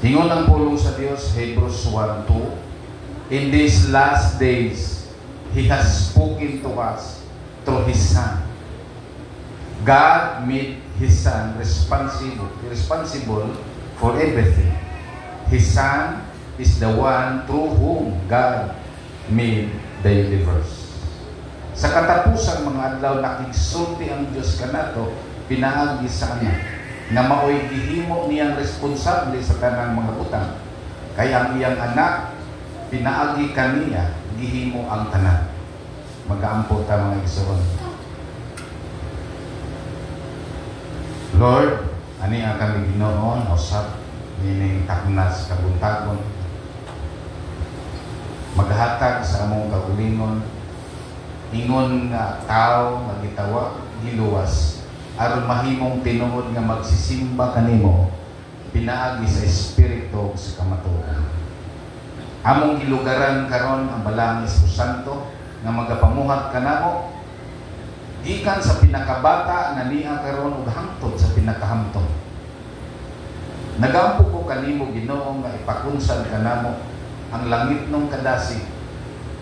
Ingon ang pulong sa Dios, Hebrews 1:2, in these last days, He has spoken to us through His Son. God made His Son responsible for everything. His Son is the one through whom God made the universe. Sa katapusang mga adlaw, nakigsulti ang Diyos kanato, pinaagi sa anak, na maoy gihimo niyang responsable sa tanang mga butang. Kaya ang iyang anak, pinaagi kaniya, gihimo ang tanan. Mag-aampo ta mga igsoon. Lord, ani ang kami Ginoo, usap nining taknas kabuntagon. Maghatag sa among kaulingon, ingon nga tao magitawa giluwas aron mahimong tinuod nga magsisimba kanimo pinaagi sa espiritu sa kamatuoran. Among gilugaran karon ang balangis o santo nga magapamuhat kanamo gikan sa pinakabata nga niya karon ug hangtod sa pinakahamtod. Nagampo ko kanimo Ginoo nga ipakunsad kanamo ang langit nung kadasig,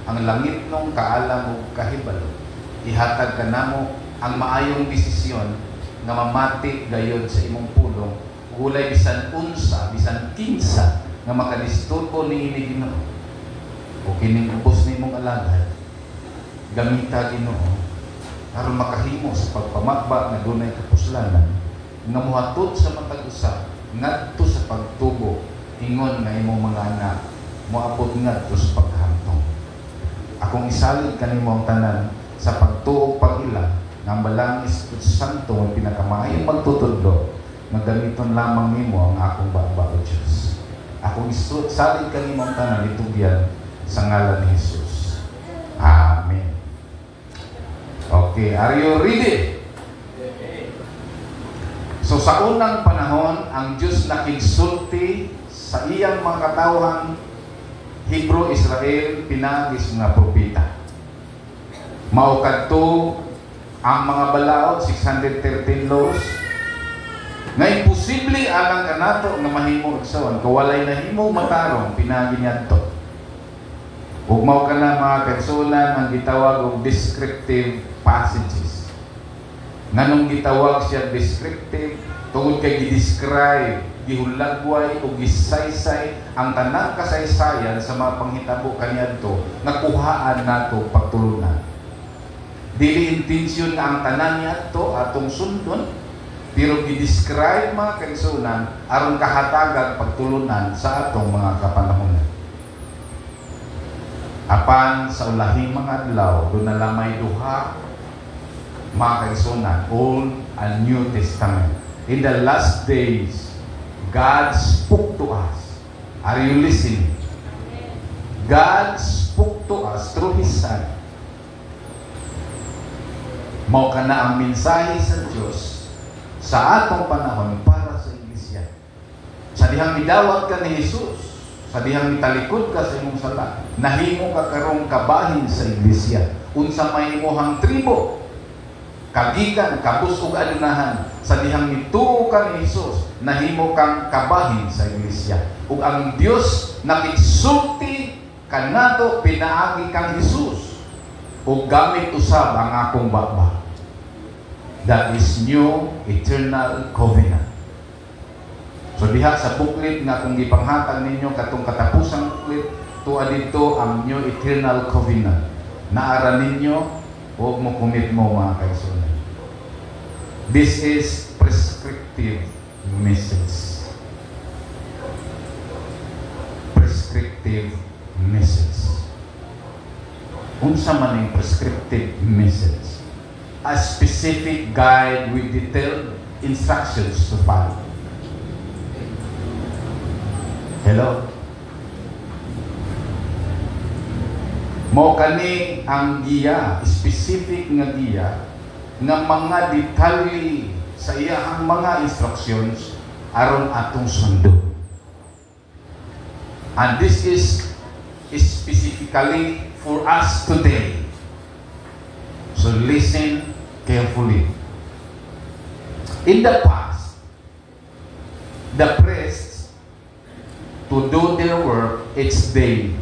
ang langit nung kaalam ug kahibalo. Ihatag kanamo ang maayong desisyon nga mamati gayod sa imong pulong, ulay bisan unsa, bisan kinsa nga makadisturbo niini Ginoo. O kining ubos nimong alagad, gamita Ginoo aron makahimo sa pagpamakba nga dunay kapuslanan nga mohatod sa matag usa ngadto sa pagtubo ingon nga imong mga anak moabot ngadto sa paghamtong. Akong isalid kanimo ang tanan sa pagtuo pag-ila ng balangis at santo ang pinakamaayong magtutudlo na gamiton lamang nimo ang akong baba o Diyos. Akong isalid kanimo ang tanan itugyan sa ngalan ni Jesus. Amen. Okay, are you ready? So sa unang panahon, ang Diyos nakigsulti sa iyang mga katawhan Hebrew Israel pinagis nga propeta. Mao kadto ang mga balaod 613 laws nga imposible alang kanato nga mahimo igsoon kawalay nahimo matarong pinagi niadto. Ug mao kana mga kansulan ang gitawag og descriptive passages. Nganong gitawag siya descriptive tungod kay gi-describe, gihulagway o gisaysay ang tanang kasaysayan sa mga panghitabo kaniadto nga kuhaan nato pagtulunan. Dili intensyon nga ang tanan niadto atong sundon, pero gi-describe mga kansunan aron kahatagan pagtulunan sa atong mga kapanahonan. Apan sa ulahing mga adlaw do na lamay duha mga kansunan, Old and New Testament. In the last days, God spoke to us. Are you listening? God spoke to us through His Son. Mao kana ang mensahe sa Dios sa atong panahon para sa iglesia. Sa dihang midawat ka ni Jesus, sa dihang mitalikod ka sa imong sala, nahimo ka karong kabahin sa iglesia. Unsa may imong tribo, kagikan, kabus ug adunahan, sa dihang mituo ka ni Jesus, nahimo kang kabahin sa iglesia. Ug ang Dios nakigsulti kanato pinaagi kang Jesus ug gamit usab ang akong baba. That is new eternal covenant. So diha sa booklet nga kung gipanghatag ninyo katong katapusang booklet, tuwa dito ang new eternal covenant. Naara ninyo, huwag mo kumit mo mga kaisunan. This is prescriptive message. Prescriptive message. Unsa man yung prescriptive message? A specific guide with detailed instructions to follow. Hello? Mao kani ang giya, specific nga giya nga mga detalye sa iyang mga instructions aron atong sundo. And this is specifically for us today. So listen carefully. In the past, the priests to do their work each day.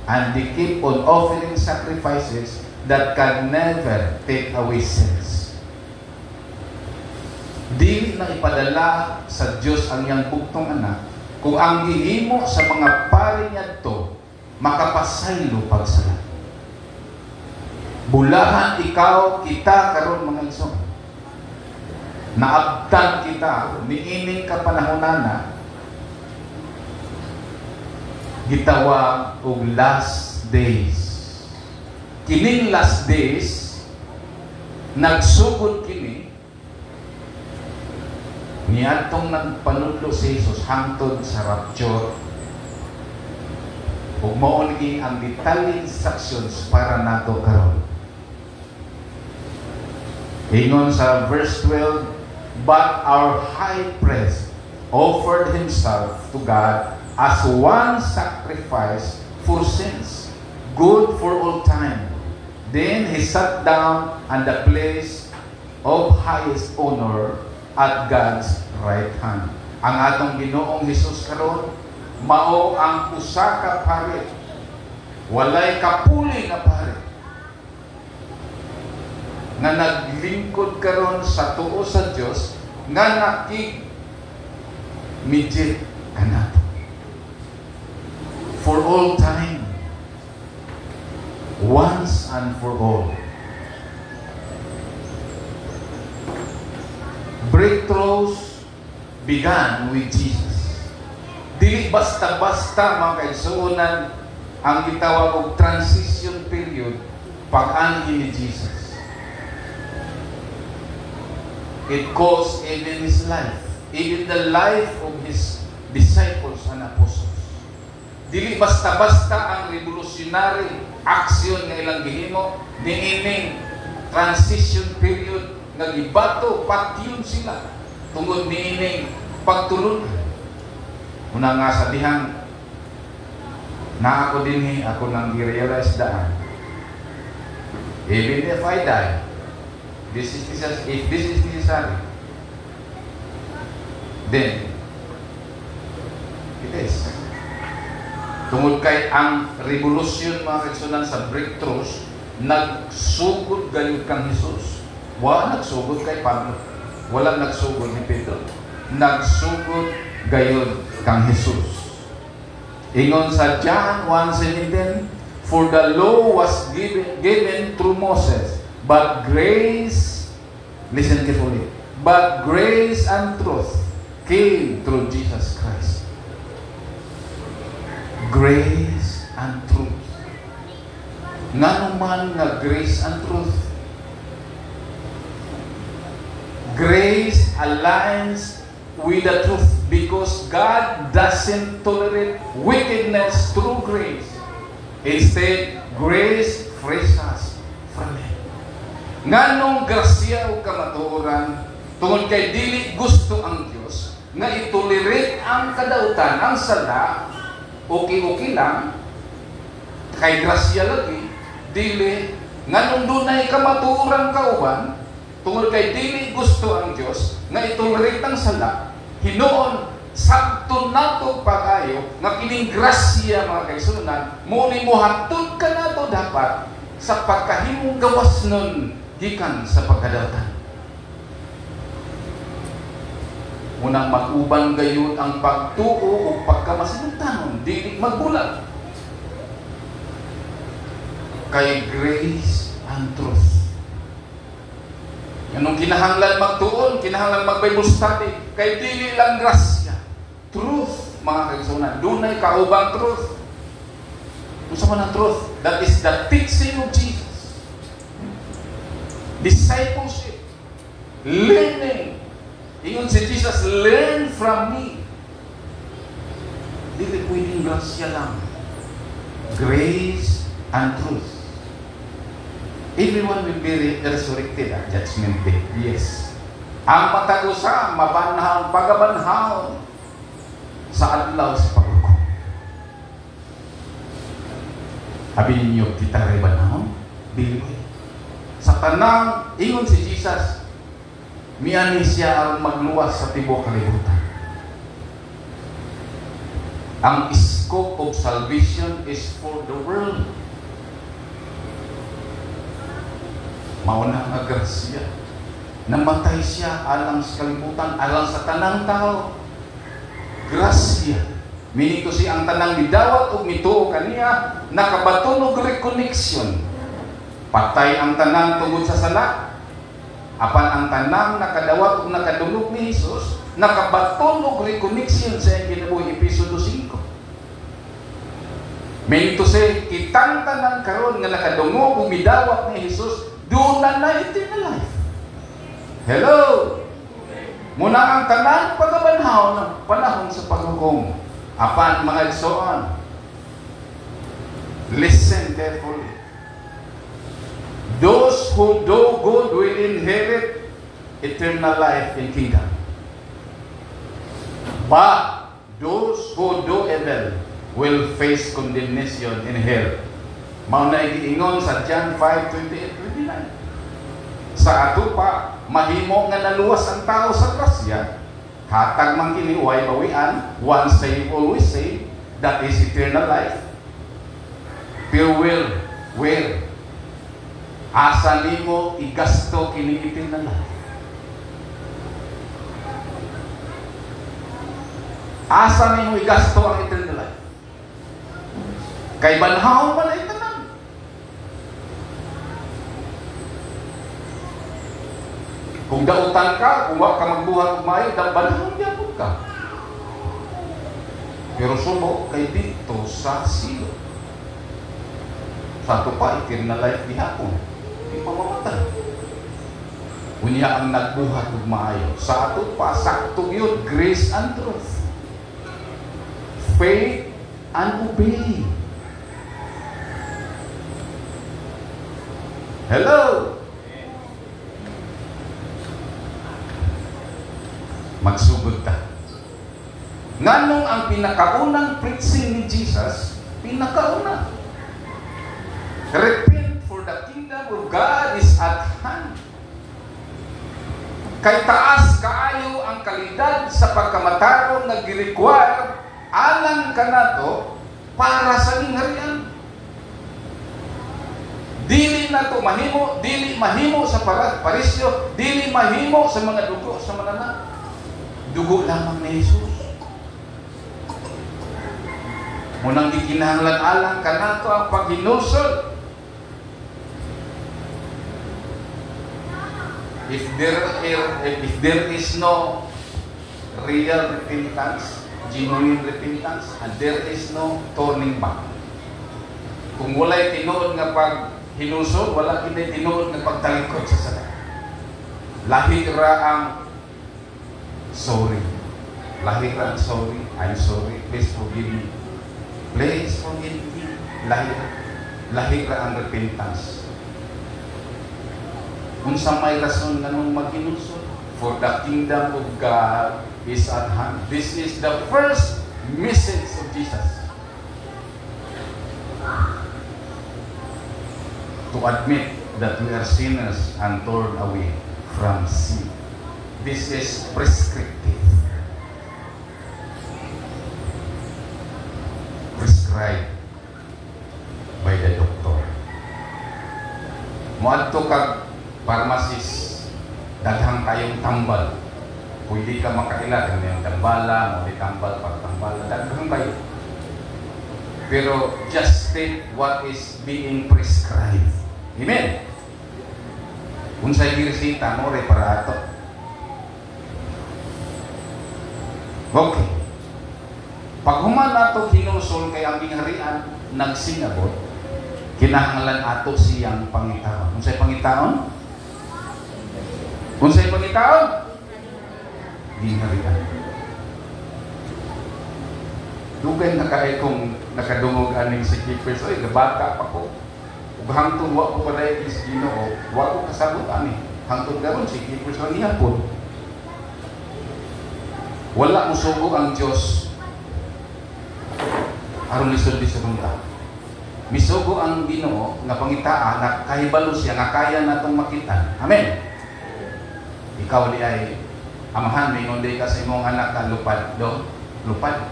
And they keep on offering sacrifices that can never take away sins. Di na ipadala sa Diyos ang iyang bugtong anak kung ang gihimo sa mga pari niya to makapasaylo pagsala. Bulahan ikaw, kita karon mga igsoon. Naabtan kita, niining kapanahonana, gitawag og last days. Kining last days, nagsugod kini, niadtong nagpanudlo si Jesus hangtod sa rapture. Ug mao ni ang detalye instructions para nato karon. Ingon sa verse 12, but our high priest offered himself to God as one sacrifice for sins, good for all time. Then he sat down at the place of highest honor at God's right hand. Ang atong Ginoong Hesus karon mao ang usa ka pari, walay kapuli na pari, nga naglingkod karon sa tuo sa Dios, nga nakig-midget kanato for all time, once and for all. Breakthroughs began with Jesus. Dili basta-basta mga kaigsuonan ang gitawag og transition period pag-anhi ni Jesus. It caused even his life, even the life of his disciples and apostles. Dili basta-basta ang revolutionary action nga ilang gihimo, niining transition period nga gibato patyon sila tungod niining pagtulon. Una nga sa dihang na ako dinhi, ako nang i-realize daan. Even if I die, if this is necessary, then it is. Tungod kay ang revolution mga kaigsunan sa breakthroughs, nagsugod gayud kang Jesus. Wala nagsugod kay Pablo, wala nagsugod ni Pedro, nagsugod gayud kang Jesus. Ingon sa John 1:17, for the law was given through Moses, but grace, listen carefully, but grace and truth came through Jesus Christ. Grace and truth. Nga naman nga grace and truth? Grace aligns with the truth because God doesn't tolerate wickedness through grace. Instead, grace frees us from it. Nganong grasya o kamatuoran tungod kay dili gusto ang Dios nga itolerate ang kadautan, ang sala, okay lang, kay grasya lagi, dili nganong dunay kamatuoran kauban tungod kay dili gusto ang Dios nga itolerate ang sala, hinuon sakto nato pagayo nga kining grasya mga kaigsunan mo ni mo hatod ka nato dapat sa pagkahimong gawas nun gikan sa pagkadautan. Unang mag-uban gayud ang pagtuo o pagkamasinutanon, dili magbulag. Kay grace and truth. Anong kinahanglan magtuon, kinahanglan mag-Bible study, kay dili lang grasya. Truth, mga kaigsunan, dunay kaubang truth. Unsa man ang truth? That is the teaching of Jesus. Discipleship. Learning. Ingon si Jesus, learn from me. Dili pwedeng grasya lang. Grace and truth. Everyone will be resurrected at Judgment Day. Yes. Ang matag-usa, mabanhaw, pagabanhaw sa adlaw sa paghukom. Abi ninyo, kita rin banhaw? Dili. Sa tanang, ingon si Jesus, miani siya ang magluwas sa tibok kalibutan. Ang scope of salvation is for the world. Mauna nga grasya. Namatay siya alang sa kalibutan, alang sa tanang tao. Grasya. Meaning to siya ang tanang midawat o mituo kaniya, nakabaton og reconnection. Patay ang tanang tungod sa sala. Apan ang tanang nakadawat o nakadungog ni Jesus, nakabaton og reconnection sa kinabuhi Episodio 5. Meaning to say, kitang tanang karon nga nakadungog o midawat ni Jesus, doon na eternal life. Hello! Muna ang tanang pagkabanhaw ng panahon sa paghukom. Apan mga igsoon, listen carefully. Those who do good will inherit eternal life in kingdom. But those who do evil will face condemnation in hell. Mao na giingon sa John 5:28-29. Sa ato pa, mahimo nga naluwas ang tao sa grasya. Hatag man kini way bawian, once saved, always saved. That is eternal life. Pero where? Asa nimo igasto kini eternal life? Asa nimo igasto ang eternal life? Kay banhaw man ay tanan. Kung dautan ka, kung wa ka magbuhat og maayo, banhaw gyapon ka. Pero sumo kay dito sa silo. Sa ato pa eternal life gihapon. Di mamamatay. Unya ang nagbuhat og maayo. Sa ato pa sakto gyud grace and truth. Faith and obey. Hello. Magsugod ta. Nganong ang pinakaunang preaching ni Jesus, pinakauna. Repent, for the kingdom of God is at hand. Kay taas kaayo ang kalidad sa pagkamatarong nga gi-require alang kanato para sa lingharian. Dili na to mahimo, dili mahimo sa parisyo, dili mahimo sa mga dugo sa manana. Dugo lamang ni Jesus. Munang gikinahanglan alang kanato ang paghinusod. If there is no real repentance, genuine repentance, and there is no turning back. Kung wala'y tinuod nga paghinusod, wala kina'y tinuod nga pagtalikod sa sala. Lahi ra ang sorry. Lahi ra ang sorry. I'm sorry. Please forgive me. Please forgive me. Lahi ra ang repentance. Unsa may rason nganong maghinusod? For the kingdom of God is at hand. This is the first message of Jesus. To admit that we are sinners and turn away from sin. This is prescriptive. Prescribed by the doctor. Moadto kag pharmacist, daghang kayong tambal. Pwede ka makailan ng tambala, mo tambal, pagtambala, daghang kayo. Pero just state what is being prescribed. Amen? Unsay giresita mo ray para ato. Okay. Pag human ato hinusol kay ang gingharian nagsinabot, kinahanglan ato siyang pangitaon. Unsay pangitaon? Unsay pangitaon? Gingharian. Dugay na kay kung nakadungog aning si Keepers, oy, gabata pa ko. Ug hangtod wa ko palay is Ginoo, wa ko kasabot ani. Hangtod garon si Keepers lang ihapon. Wala musugo ang Dios. Aron lisod sa bunta. Misugo ang Ginoo nga pangitaa na kahibalo siya nga kaya natong makita. Amen. Ikaw di ay amahan, may ngunday ka sa imong anak na lupad. Lupad.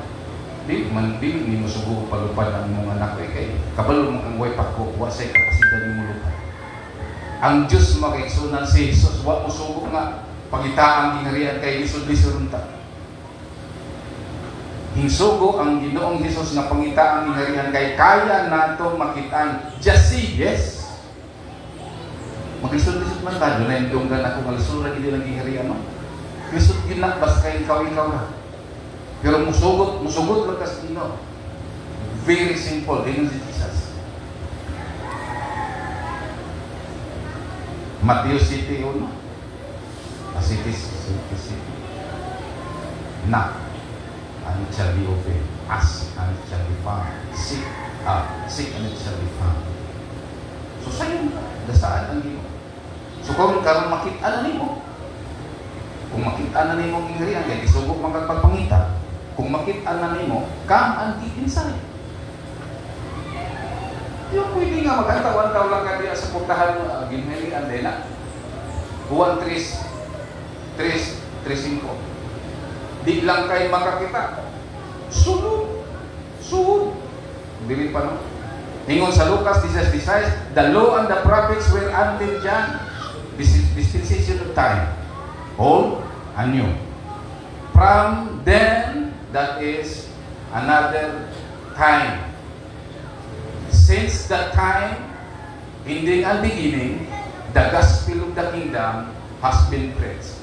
Di mo sugo palupad ang mga anak kay kabalo mo ang way pako wa say kapasidad mo lupad. Ang Dios makaigsunan si Jesus wa mo sugo nga pangitaang gingharian kay lisod-lisod unta. Hinsugo ang Ginoong Jesus nga pangitaang gingharian kay kaya nato makit-an just see yes. Maglisod-lisod man ta do na indunggan ako nga lisura gid lang gingharian no. Lisod gid lang bas kay ikaw na. Pero musugot lang kasi Ginoo. Very simple, din si Jesus. Matthew 7:1. Asitis. Knock, and it shall be opened. Ask, and it shall be found. Seek, and it shall be found. So sa'yo, dasaan ang Ginoo. So kung karon makita na nimo, kung makita na nimo ang gingharian, kaya isubok man kag pagpangita. Kung makita na nimo, come and get inside. Yung pwede nga magkantawan-taw lang ka diya sa putahan gingharian din na. Juan 3:5. Di lang kayo makakita. Sunod. Dili pa no. Ingon sa Lucas 16:16, the law and the prophets were until John. Dispensation of time. Old and new. From then, that is another time. Since that time, ending and beginning, the gospel of the kingdom has been preached.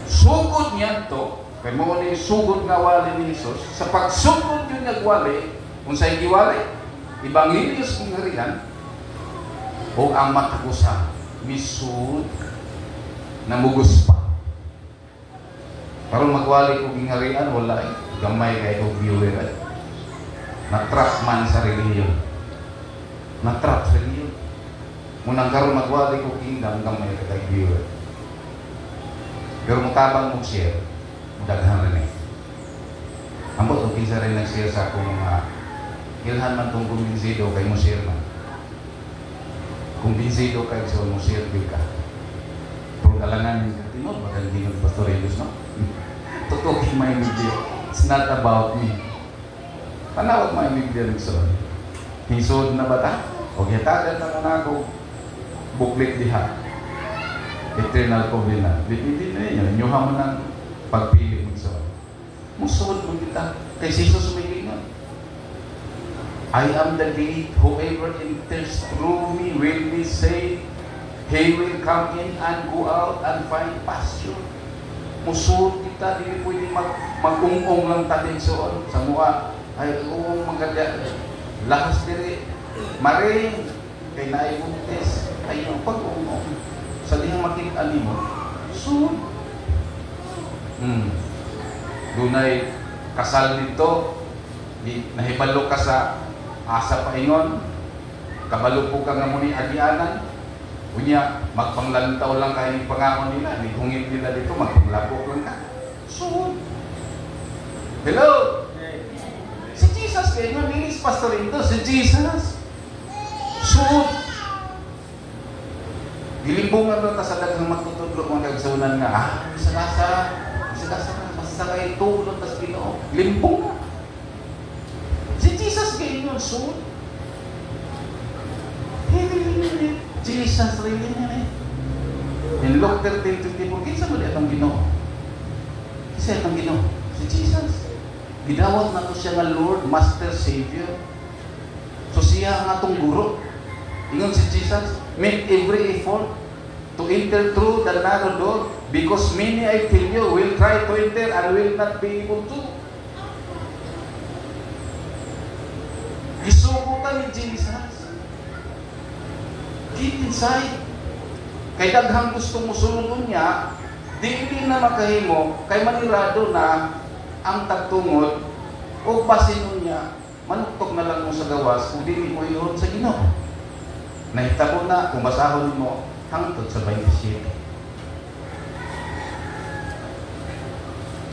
Sugod niyan to, kay mo ni sugod nga wali ni Jesus, sa pagsugod yun nagwali, kung sa'y giwali, Ebanghelyos ng harian, o ang matagusa, misud, namugos pa. Karon magwali ko gingharian wala gamay kay og viewer na-trap man sa religion. Na-trap sa religion. Munang karon magwali ko kingdom gamay kay viewer. Pero mutabang mo share, daghan rin. Ambot og kinsa rin nag-share sa akong mga ilhan man tong kumbinsido kay mo share man. Kumbinsido kay so mo share ka. Kung kalangan tinod magaling ng Pastor Elios no. Totoo may media. It's not about me. Panawag may media ng son. Hisod na bata? O yatagan na ako buklit diha. Eternal covenant. Dipindi na yun. Nyuha mo ng pagpili mo son. Musod mo kita. Kay Jesus may ingon. I am the gate. Whoever enters through me will be saved. He will come in and go out and find pasture. Musod kita, hindi pwede mag-ung-ung lang tatin soon sa mukha. Ay, maganda. Lakas diri. Maring, kay naibuntis. Ay, yung pag-ung-ung. Sa dihang makita mo, sud. Dunay kasal dito, nahibalo ka sa asa paingon, kabalo po ka nga muni agianan, unya, magpanglantaw lang kayo ng pangako nila, hungit nila dito, magpanglapok lang ka. So, hello? Si Jesus kayo, nilis pastor ito, si Jesus. So, dilimbungan doon, tas adag ng magtutudlo mga kagsunan nga, isa-kasa, basta kayo tulong, tas Ginoo, limbong nga. Si Jesus kayo yun, so, Jesus really niya eh. In Luke 13:24, kinsa mo di atong Ginoo? Kasi atong Ginoo, si Jesus. Gidawat na to siya nga Lord, Master, Savior. So siya ang atong guro. Ingon si Jesus, make every effort to enter through the narrow door because many, I tell you, will try to enter and will not be able to. Gisubutan ni Jesus. Get inside. Kay daghang gusto mo sulod niya, di na makahimo, kay manirado na ang tagtungod o basin niya, manuktok na lang mo sa gawas kung di mo iyon sa Ginoo. Nahitabo na kung basahon mo hangtod sa 27.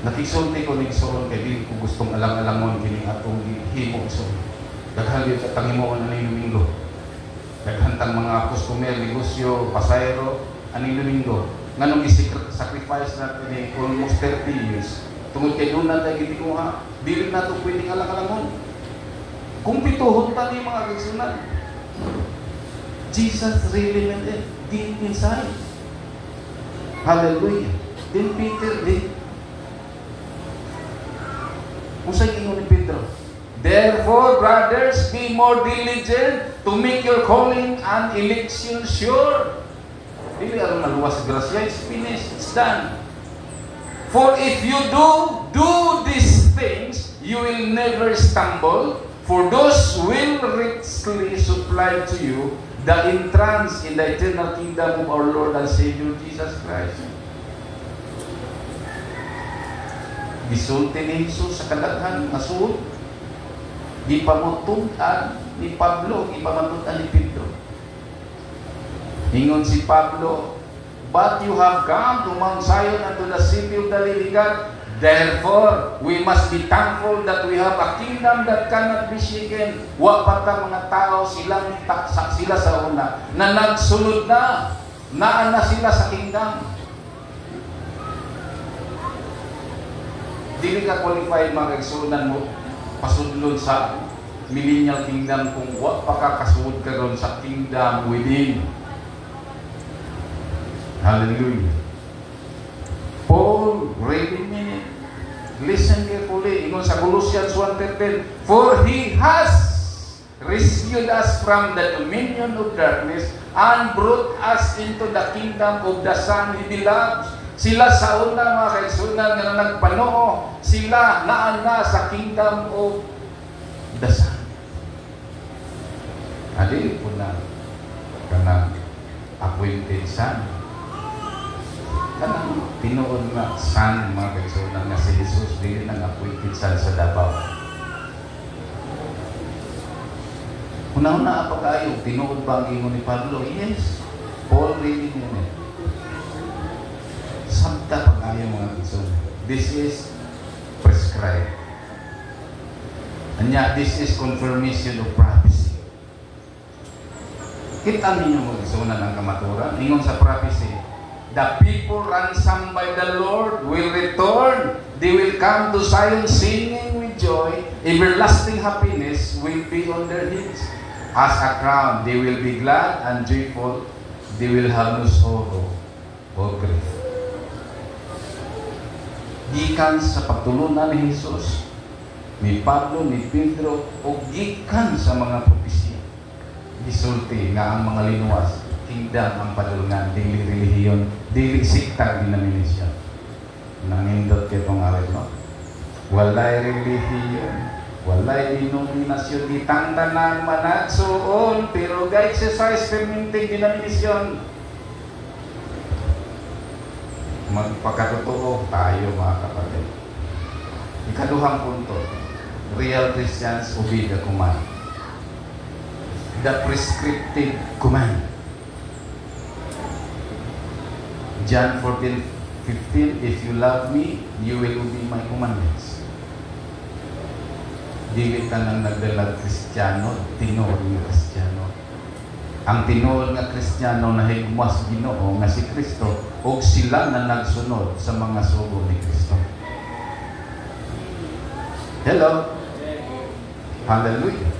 Nakisulti ko ni Soron kay di ko gustong alang-alangon kini atong himo so. Daghan gyud sa tangimo na ni Domingo. Daghantang mga customer, negosyo, pasayro, aning Domingo. Nganong i-sacrifice natin ni almost 30 years Tungod kay doon na tayo gitikuha, dili na ito pwedeng alakalamon. Kung pituhon pa ni mga kagsunan, Jesus really meant it deep inside. Hallelujah. Then Peter did. Kung sa'yo ingon ni Pedro, therefore, brothers, be more diligent to make your calling and election sure. Dili aron maluwas grasya, it's finished, it's done. For if you do these things, you will never stumble, for those will richly supply to you the entrance in the eternal kingdom of our Lord and Savior Jesus Christ. Gisulti ni Jesus sa kadaghan nga suod, gipamututan ni Pablo, gipamututan ni Pedro. Ingon si Pablo, but you have come to Mount Zion and to the city of the living God. Therefore, we must be thankful that we have a kingdom that cannot be shaken. Wa pa ta mga tao sila sa una na nagsunod na, naan na sila sa kingdom. Dili ka qualified mga kaigsunan mo pasudlon sa millennial kingdom kung wa pa ka kasuod karon sa kingdom within. Hallelujah. Paul, read a minute. Listen carefully. Ingon sa Colossians 1:10, for He has rescued us from the dominion of darkness and brought us into the kingdom of the Son He beloves. Sila sa una mga kaigsunan nga nagpanoo, sila naan na sa kingdom of the Son. Adili po na kanang appointed Son. Kanang tinuod nga Son mga kaigsunan nga si Jesus, dili nang appointed Son sa Davao. Una-una pa kayo, tinuod ba ang ingon ni Pablo? Yes. Paul reading yun eh. Sabta pa kayo mga kaigsunan. This is prescribed. Anya, this is confirmation of prophecy. Kita ninyo mga kaigsunan ang kamaturan. Ingon sa prophecy, the people ransomed by the Lord will return. They will come to Zion singing with joy. Everlasting happiness will be on their heads. As a crown, they will be glad and joyful. They will have no sorrow or grief. Gikan sa pagtulunan ni Jesus, ni Pablo, ni Pedro, o gikan sa mga propesya. Gisulti nga ang mga linuwas, kingdom ang padulungan, dili relihiyon, dili siktag denomination. Nangindot kayo itong aral, no? Walay relihiyon, walay denominasyon, di tangtanan managsuon, pero guys, sa experimenting denomination. Magpakatotoo tayo mga kapatid. Ikaduhang punto, real Christians obey the command. The prescriptive command. John 14:15, if you love me, you will obey my commandments. Dili ka nang nagdalag Kristiyano, tinuod nga Kristiyano. Ang tinuod nga Kristiyano na higmas Ginoo nga si Kristo, o sila na nagsunod sa mga sugo ni Kristo. Hello? Hallelujah.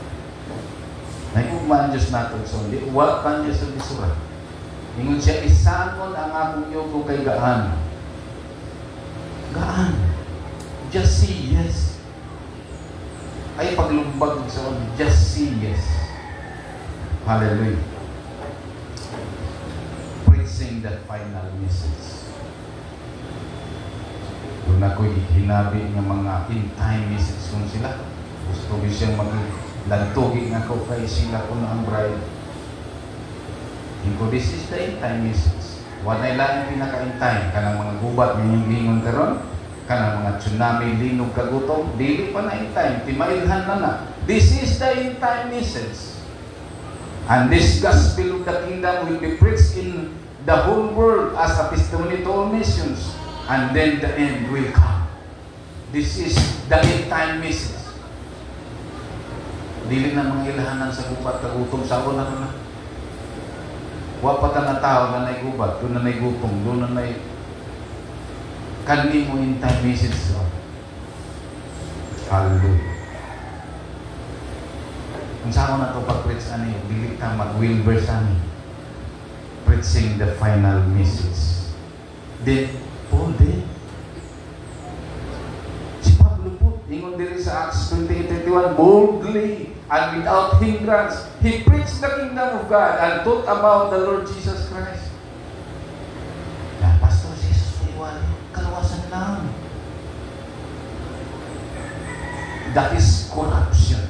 Nahigugmaan Diyos natin so hindi. Huwag pa niya sa bisura. Ingon siya, isangon ang akong yugo kay gaan. Gaan. Just say yes. Ay paglumbag sa on, just say yes. Hallelujah. Preaching the final message. Kung ako'y hinabi ng mga in-time message kung sila, gusto ko siyang maglantugi nga ko kay sila kung ang bride. Inko, this is the in-time message. Wanay lang pinaka-in-time. Kanang mga gubat ng lingon karon, kanang mga tsunami, linog, kagutom, dili pa na in-time. Timailhan na na. This is the in-time message. And this gospel of the kingdom will be preached in the whole world as a testimony to all nations. And then the end will come. This is the end-time message. Dili na mga ilahanan sa gubat, kagutom, sa una na. Wapat na tao na may gubat, doon na may gutom, doon na may kanli mo in-time message. Hallelujah. Kung saan na ito pag-preach ani, dili ka mag-wilbur sa ani. Preaching the final message. Then, Paul din. Si Pablo po, ingon diri sa Acts 28:21, boldly and without hindrance, he preached the kingdom of God and taught about the Lord Jesus Christ. Kaya, Pastor Jesus, iwan, kalawasan lang. That is corruption.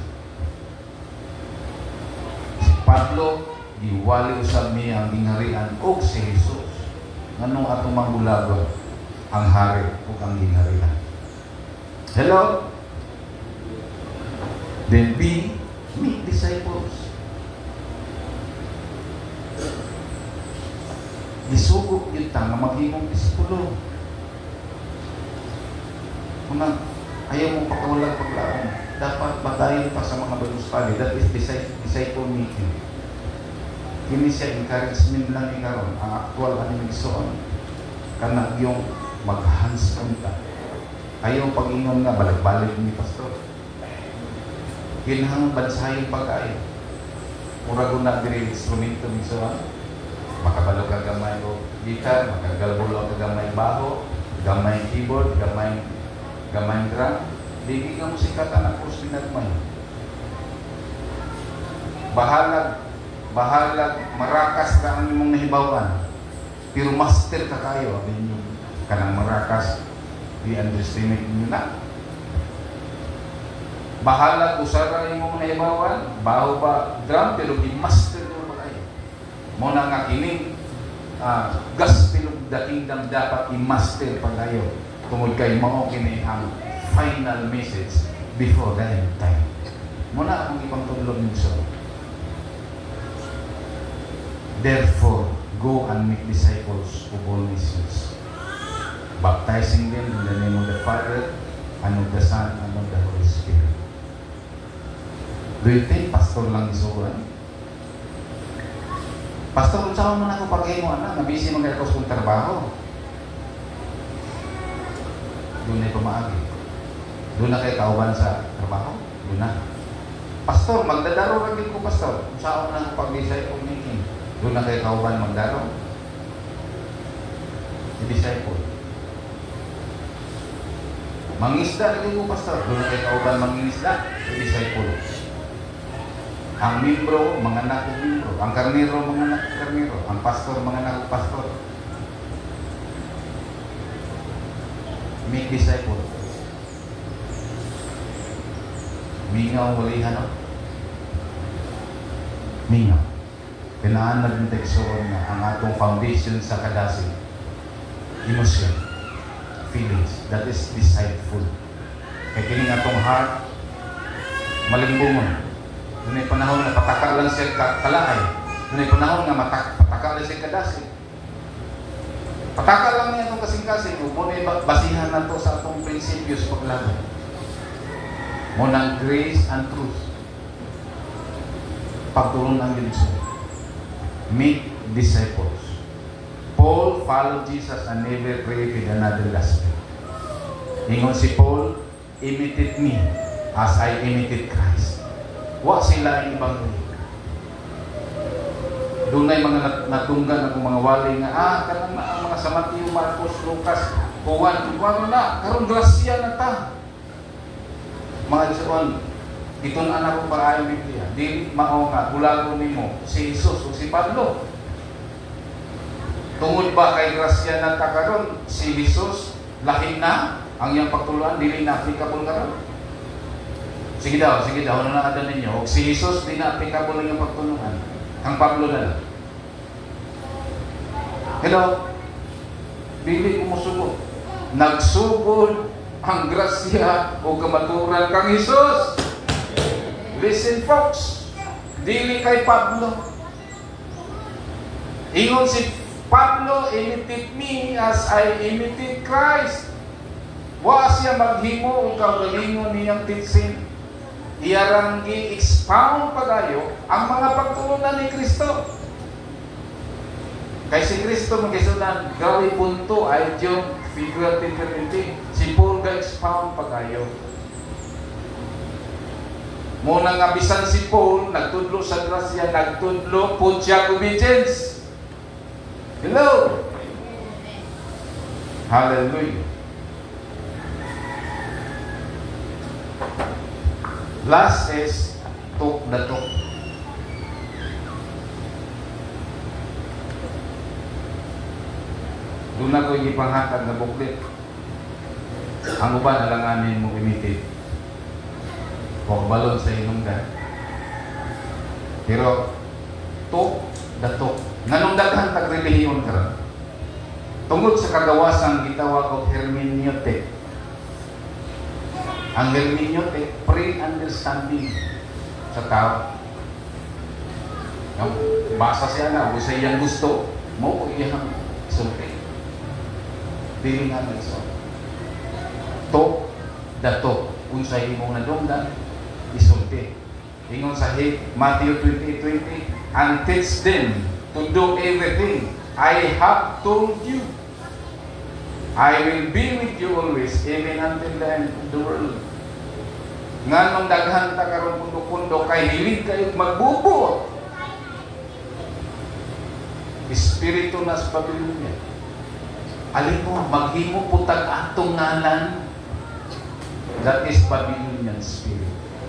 Si Pablo, iwali usab niya ang gingharian o si Jesus. Nganong atong manggulagon ang hari o ang gingharian. Hello? Then be, make disciples. Gisugok yun ta nga maghimong disipulo. Kung ayaw mong pakawalang paglaong, dapat batayin pa sa mga Bible study. That is disciple making. Kini siya encouragement lang ikaw. Ang actual anong igsoon, kana yung mag-hands on ta. Ayaw pag-ingon nga, balik-balik ni Pastor. Kinahang bansahin pag-ayo. Mura ko na diri instrumento igsoon. Makabalo ka gamay o gitar, makagalbulo ka gamay baho, gamay keyboard, gamay drum. Dili ka musika ka na kurs pinagmay. Bahalag, marakas ka ang imong nahibawan. Pero master ka kayo. Kanang marakas, i-underestimate nyo na. Bahalag, usara ang imong nahibawan. Baho ba drum, pero i-master nyo ba kayo. Muna nga kining gospel of the kingdom dapat i-master pa kayo. Tungod kay mao kini ang final message before the end time. Muna akong ipangtulog nyo. Therefore, go and make disciples of all nations, baptizing them in the name of the Father, and of the Son, and of the Holy Spirit. Do you think pastor lang isuran? Pastor, kung saan mo na ako pag-imo, nabisi mo kayo kung trabaho. Doon na pamaagi. Doon na kayo kauban sa trabaho. Doon na. Pastor, magdadaro rin ko, Pastor. Kung saan mo na ako pag-disciple making. Doon na kayo kauban magdaro. I-disciple. Mangisda rin ko, Pastor. Doon na kayo kauban mangisda. I-disciple. Ang membro, mga anak ko membro. Ang karnero, mga anak ko karnero. Ang pastor, mga anak ko pastor. Make disciple. Mingaw, walihan o. Mingaw. Kailangan nag-inteksoon na ang atong foundation sa kadasig. Emotion. Feelings. That is discipleful. Kaya kining atong heart, malimbungon. Doon ay panahon na pataka lang siya kalaay. Doon ay panahon na pataka lang siya kadasig. Pataka lang niya itong kasing-kasing. Kung basihan na ito sa atong prinsipyos paglaban. Munang grace and truth. Pagtulong ng Diyos. Make disciples. Paul followed Jesus and never created another gospel. Ingon si Paul, imitate me as I imitate Christ. Wa sila ang ibang doon ay mga natunggan ng mga wali nga, kanang na ang mga sa Matthew, Marcos, Lucas, Juan, na, karong grasya na ta. Mga Diyos, itong anak ko para ayong Biblia, di mao nga, bulago nimo si Jesus o si Pablo. Tungod ba kay grasya na ta karon si Jesus, lahi na, ang iyang pagtuluan, dili na applicable karon. Sige daw, ano na adan ninyo, si Jesus, di na applicable ang iyang pagtuluan. Ang Pablo na lang. Hello? Dili ko musugod. Nagsugod ang grasya o kamaturan kang Jesus. Listen folks. Dili kay Pablo. Ingon si Pablo, imitate me as I imitate Christ. Wa siya maghimo o kaugalingon niyang teaching. Iyarang i-expound pagayo ang mga pagtulunan ni Kristo. Kay si Kristo magkasunan, gawi punto ay yung figurative. Si Paul ga-expound pagayo. Muna nga bisan si Paul, nagtudlo sa grasya, nagtudlo po siya obedience. Hello! Hallelujah! Last is talk the talk. Doon na ko ipanghatag na booklet. Ang uban alanganin mo imitate. Huwag balon sa inungdan. Pero talk the talk. Nganong daghan tag-relihiyon ka. Tungod sa kagawasang gitawag og hermeneutic. Ang hermeneutic, pre-understanding sa tao. Basa siya na, kung sa iyang gusto, mo ko iyang sulti. Dili nga nagso. Talk the talk. Kung sa imong nadungdan, isulti. Ingon sa Matthew 20:20, and teach them to do everything I have told you. I will be with you always, even until the end of the world. Nga nung daghan ta karon pundo-pundo kay hilig kayo magbubuot. Espiritu nas Babilonia. Alin mo, maghimo putag atong ngalan. That is Babylonian spirit.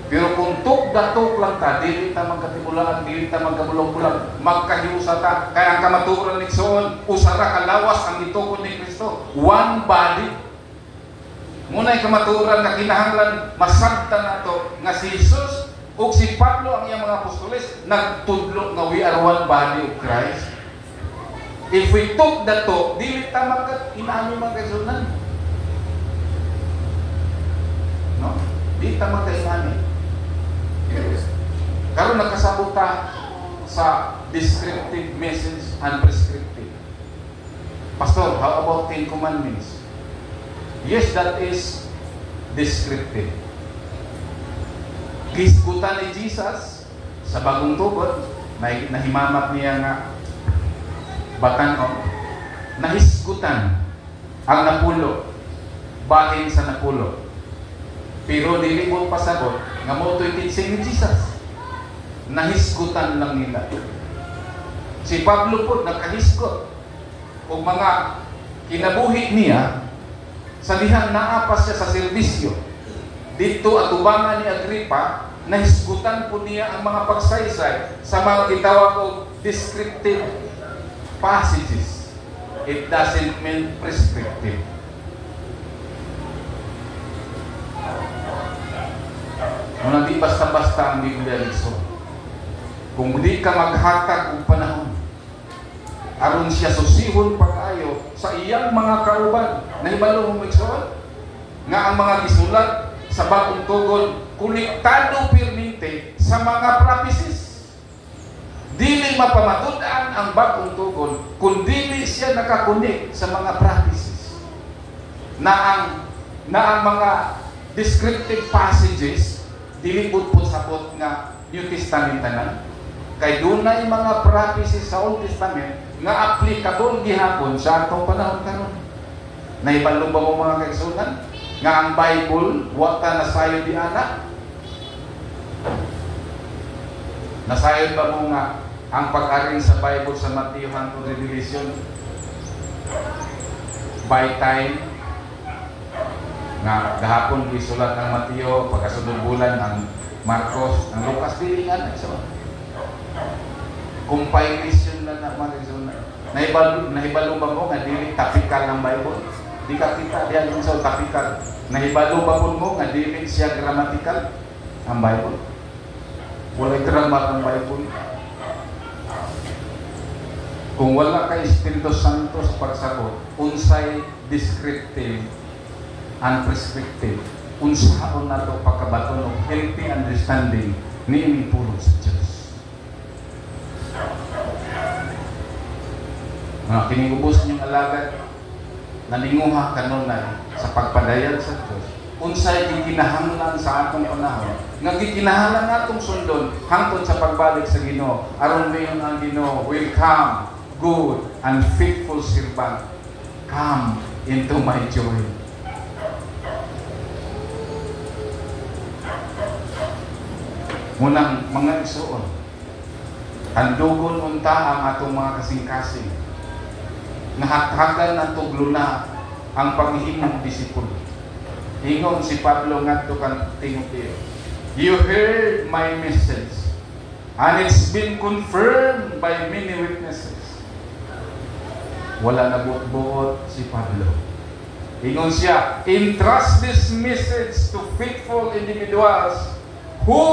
Pero kung tuk-datuk lang ta, dili ta magkatimulaan, dili ta magkabulang-bulang, magkahiusa ta, kaya ang kamaturan ni Soon, usara kalawas ang itukod ni Kristo. One body. Muna'y kamaturan na kinahanglan, masabta na to, nga si Jesus o si Pablo ang iyang mga apostoles, nagtudlo nga we are one body of Christ. If we took the talk, dili ta magkainami magkaisunan. No? Dili ta magkainami. Karon nakasabot ta sa descriptive message and prescriptive. Pastor, how about 10 commandments? Yes, that is descriptive. Gisgutan ni Jesus sa bagong tubod, nahimamat niya nga batanon, nahisgutan ang napulo, bahin sa napulo. Pero dili mo pasabot nga mo to'y teaching ni Jesus. Nahisgutan lang nila. Si Pablo po nakahisgot o mga kinabuhi niya sa dihang naapas siya sa serbisyo. Dito atubangan ni Agripa, nahisgutan po niya ang mga pagsaysay sa mga gitawag o descriptive passages. It doesn't mean prescriptive. Kung hindi basta-basta ang Biblia nito. Kung hindi ka maghatag ng panahon, aron siya susihon pag-ayo sa iyang mga kauban, na ibalo mo magsuot, nga ang mga gisulat sa bagong tugon, konektado permente sa mga prophecies. Dili mapamatud-an ang bagong tugon, kung dili siya nakakunik sa mga prophecies. Na ang mga descriptive passages dili pud sapot nga New Testament tanan. Kay dunay mga prophecies sa Old Testament nga applicable gihapon sa atong panahon karon. Naibalo ba mo mga kaigsunan nga ang Bible wa ta nasayo di ana? Nasayon ba mo nga ang pag-aring sa Bible sa Matthew hangtod Revelation by time nga gahapon gisulat ng Mateo, pagkasunod bulan ng Marcos, ng Lucas, dilingan so compilation na mga nahibalo ba mo nga dili tapikal ng Bible? Di ka kita diyan sa tapikal. Nahibalo ba mo nga dili siya grammatical ang Bible? Wala grammar ang Bible. Kung wala kay Espiritu Santo sa pagsagot, unsay descriptive and prescriptive, unsaon na ito pagkabaton of healthy understanding ni imipulong sa Diyos. Mga kinigubos niyong alagad, naninguha kanunay sa pagpadayag sa Diyos, unsay gikinahanglan sa atong panahon, nga gikinahanglan natong sundon hangtod sa pagbalik sa Ginoo, aron mayon ang Ginoo will come, good and faithful servant, come into my joy. Munang mga isuon, handugon unta ang atong mga kasing-kasing. Nahathagan ang tuglo na ang paghihimong disipulo. Ingon si Pablo ngadto kan Timoteo, "You heard my message, and it's been confirmed by many witnesses." Wala na buot-buot si Pablo. Ingon siya, "Entrust this message to faithful individuals who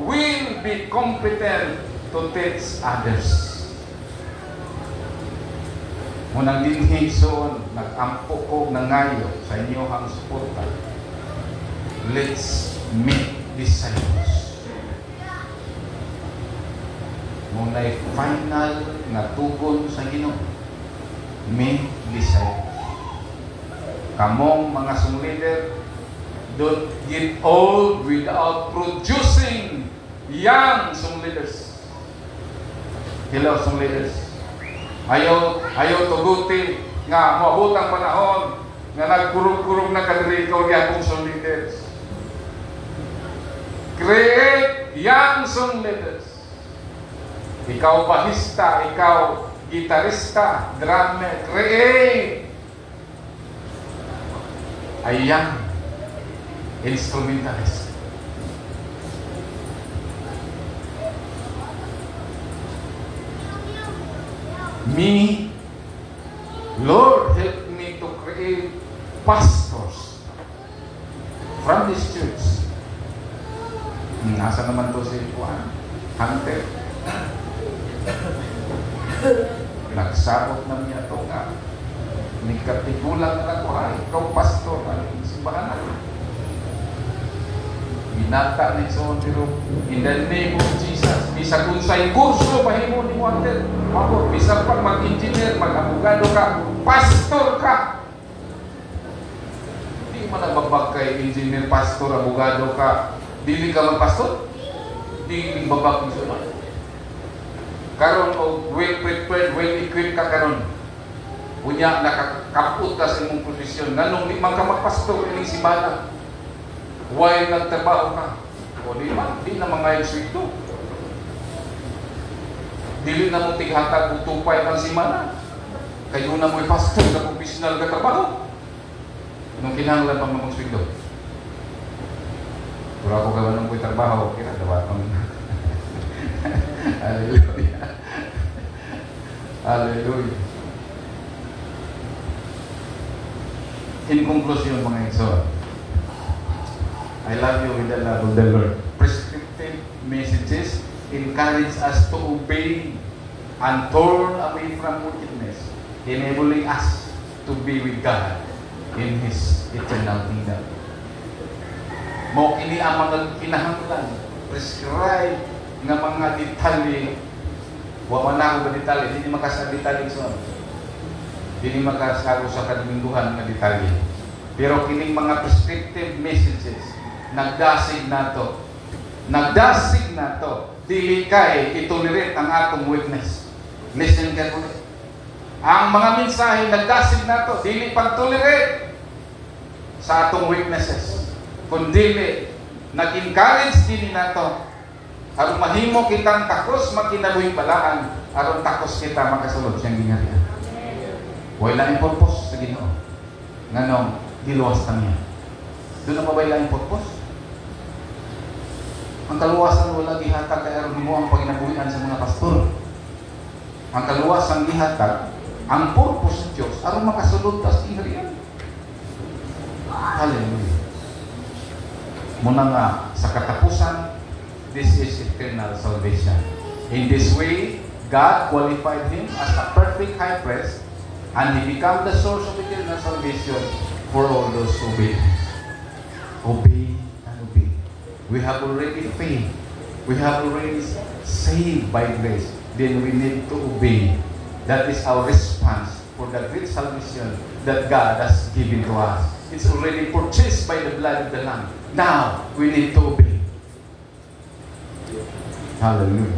will be competent to teach others." Munang dinhi soon, nag-ampo ko nangayo sa inyo ang suporta. Let's make disciples. Muna'y final nga tugon sa Ginoo. Make disciples. Kamong mga sung leader, don't get old without producing young sung leaders. Hello, sung leaders. Ayaw tugutin nga maabotang panahon nga nagkurog-kurog na kadiri ikaw gyapong sung leaders. Create young sung leaders. Ikaw bahista, ikaw gitarista, drummer, create a young instrumentalist. Me, Lord, help me to create pastors from this church. Nasa naman to si Juan Hunter. Nagsabot na niya ito nga. Nagkatigulang na ako, ikaw pastor, ang simbahan na. Binata ni Son, pero in the name of Jesus, bisa kung sa'y kurso, mahimo ni Hunter. Ako, bisa pag mag-engineer, mag-abogado ka, pastor ka. Hindi man nagbabag kay engineer, pastor, abogado ka. Dili ka mag-pastor? Dili babag ni Son. Karon o well-prepared, well-equipped ka karon. Unya, nakakaput ka sa imong posisyon. Nanong di man ka magpastor ining simbahan. Why nagtrabaho ka? O di man, di na mga sweldo. Dili na mo tighatag og tupay ang simana. Kayo na mo'y pastor na professional ka trabaho. Nung kinahanglan pa mga sweldo. Pero ako gawa nung ko'y trabaho, kinagawa pang Hallelujah. Hallelujah. In conclusion, mga igsoon, I love you with the love of the Lord. Prescriptive messages encourage us to obey and turn away from wickedness, enabling us to be with God in His eternal kingdom. Mo kini ang mga kinahanglan, prescribe nga mga detalye. Wa man ako ba detalye, hindi makasa detalye so. Hindi makasaro sa kadumingguhan nga detalye. Pero kining mga prescriptive messages nagdasig nato. Nagdasig nato. Dili kay itolerate ang atong weakness. Listen carefully. Ang mga mensahe nagdasig nato, dili pag-tolerate sa atong weaknesses. Kundi nag-encourage din nato aron mahimo kitang takos makinabuhing balaan, aron takos kita makasulod siyang gingharian. Wala ang purpose sa Ginoo. Nganong diluwas ta niya. Doon na mabay lang ang purpose. Ang kaluwasan wala gihatag kay aron mo ang panginabuhian sa mga pastor. Ang kaluwasan gihatag ang purpose sa Dios aron makasulod ta sa gingharian. Hallelujah. Muna nga sa katapusan, this is eternal salvation. In this way, God qualified him as a perfect high priest, and he became the source of eternal salvation for all those who obey. Obey and obey. We have already faith. We have already saved by grace. Then we need to obey. That is our response for the great salvation that God has given to us. It's already purchased by the blood of the Lamb. Now, we need to obey. Hallelujah.